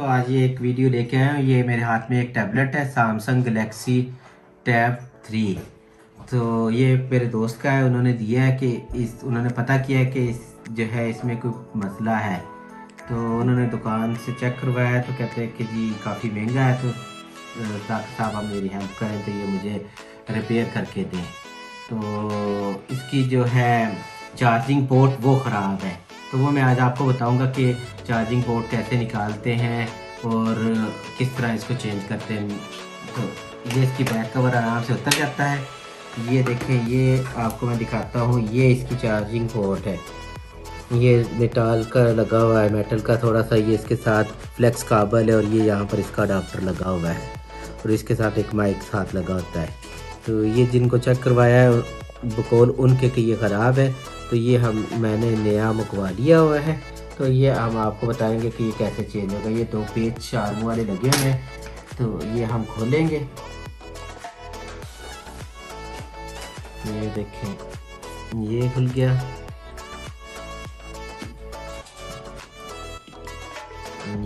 आज ये एक वीडियो लेके आया हूँ। ये मेरे हाथ में एक टैबलेट है सैमसंग गलेक्सी टैब 3। तो ये मेरे दोस्त का है, उन्होंने दिया है कि उन्होंने पता किया है कि जो है इसमें कोई मसला है। तो उन्होंने दुकान से चेक करवाया है, तो कहते हैं कि जी काफ़ी महंगा है। तो डॉक्टर साहब आप मेरी हेल्प करें तो ये मुझे रिपेयर करके दें। तो इसकी जो है चार्जिंग पोर्ट वो ख़राब है, तो वो मैं आज आपको बताऊंगा कि चार्जिंग पोर्ट कैसे निकालते हैं और किस तरह इसको चेंज करते हैं। तो ये इसकी बैक कवर आराम से उतर जाता है। ये देखें, ये आपको मैं दिखाता हूँ। ये इसकी चार्जिंग पोर्ट है, ये मेटल का लगा हुआ है, मेटल का थोड़ा सा। ये इसके साथ फ्लेक्स काबल है और ये यहाँ पर इसका अडाप्टर लगा हुआ है और इसके साथ एक माइक साथ लगा होता है। तो ये जिनको चेक करवाया है बकौल उनके कि ये ख़राब है, तो ये मैंने नया मंगवा लिया हुआ है। तो ये हम आपको बताएंगे कि ये कैसे चेंज होगा। ये 2 पेज शार्म वाले लगे हुए हैं, तो ये हम खोलेंगे। ये देखें, ये खुल गया।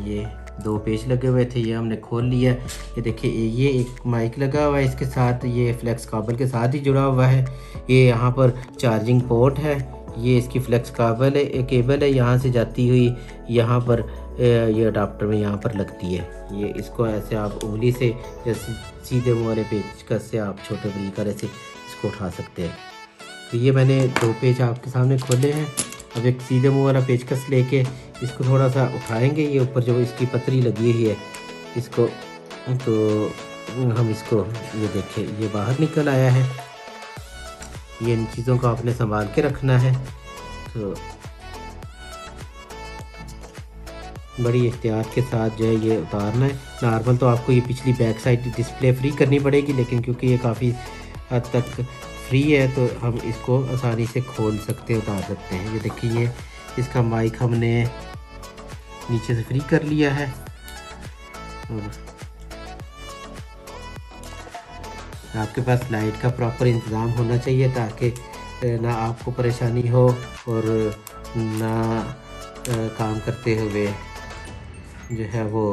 ये 2 पेज लगे हुए थे, ये हमने खोल लिया। ये देखिए, ये एक माइक लगा हुआ है इसके साथ, ये फ्लेक्स काबल के साथ ही जुड़ा हुआ है। ये यहाँ पर चार्जिंग पोर्ट है, ये इसकी फ्लेक्स काबल है, एक केबल है यहाँ से जाती हुई यहाँ पर ये अडाप्टर में यहाँ पर लगती है। ये इसको ऐसे आप उंगली से जैसे सीधे मुँह वाले पेचकस से आप छोटे बरीक से इसको उठा सकते हैं। तो ये मैंने 2 पेज आपके सामने खोले हैं। अब एक सीधे मुँह वाला पेचकस लेके इसको थोड़ा सा उठाएंगे। ये ऊपर जो इसकी पतरी लगी हुई है इसको, तो हम इसको, ये देखें, ये बाहर निकल आया है। ये इन चीज़ों को आपने संभाल के रखना है। तो बड़ी एहतियात के साथ जो है ये उतारना है। नॉर्मल तो आपको ये पिछली बैक साइड डिस्प्ले फ्री करनी पड़ेगी, लेकिन क्योंकि ये काफ़ी हद तक फ्री है तो हम इसको आसानी से खोल सकते हैं, उतार सकते हैं। ये देखिए, इसका माइक हमने नीचे से फ्री कर लिया है। और आपके पास लाइट का प्रॉपर इंतज़ाम होना चाहिए ताकि ना आपको परेशानी हो और ना काम करते हुए जो है वो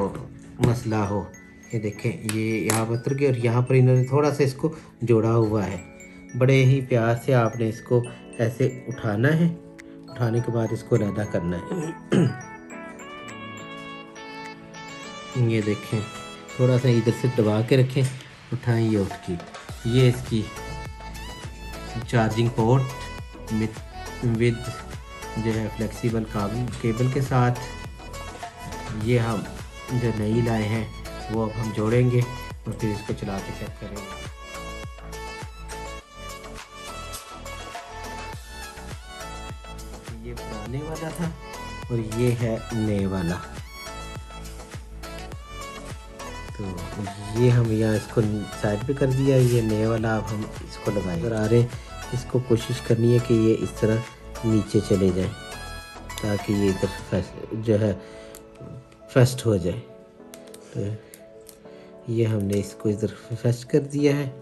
मसला हो। ये देखें, ये यहाँ पर उतर गया और यहाँ पर इन्होंने थोड़ा सा इसको जोड़ा हुआ है। बड़े ही प्यार से आपने इसको ऐसे उठाना है, उठाने के बाद इसको अलग करना है। ये देखें, थोड़ा सा इधर से दबा के रखें, उठाएं ये उठ की। ये इसकी चार्जिंग पोर्ट विद जो है फ्लेक्सिबल केबल के साथ, ये हम जो नई लाए हैं वो अब हम जोड़ेंगे और फिर इसको चला के चेक करेंगे। ये पुराने वाला था और ये है नए वाला। तो ये हम यहाँ इसको साइड पे कर दिया। ये नए वाला अब हम इसको लगाएंगे। आ रहे, इसको कोशिश करनी है कि ये इस तरह नीचे चले जाए ताकि ये इधर जो है फर्स्ट हो जाए। तो ये हमने इसको इधर फर्स्ट कर दिया है।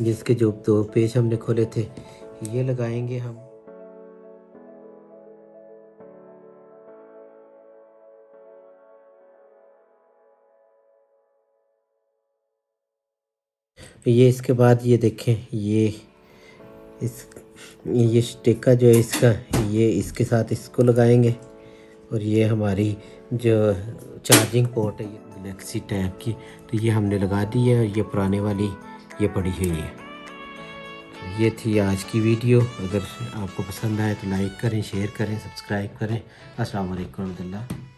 जिसके जो 2 पेज हमने खोले थे ये लगाएंगे हम। ये इसके बाद ये देखें, ये स्टिकर जो है इसका, ये इसके साथ इसको लगाएंगे और ये हमारी जो चार्जिंग पोर्ट है ये गलेक्सी टैब की, तो ये हमने लगा दी है और ये पुराने वाली ये पड़ी हुई है। तो ये थी आज की वीडियो। अगर आपको पसंद आए तो लाइक करें, शेयर करें, सब्सक्राइब करें। अस्सलाम वालेकुम रहमतुल्लाह।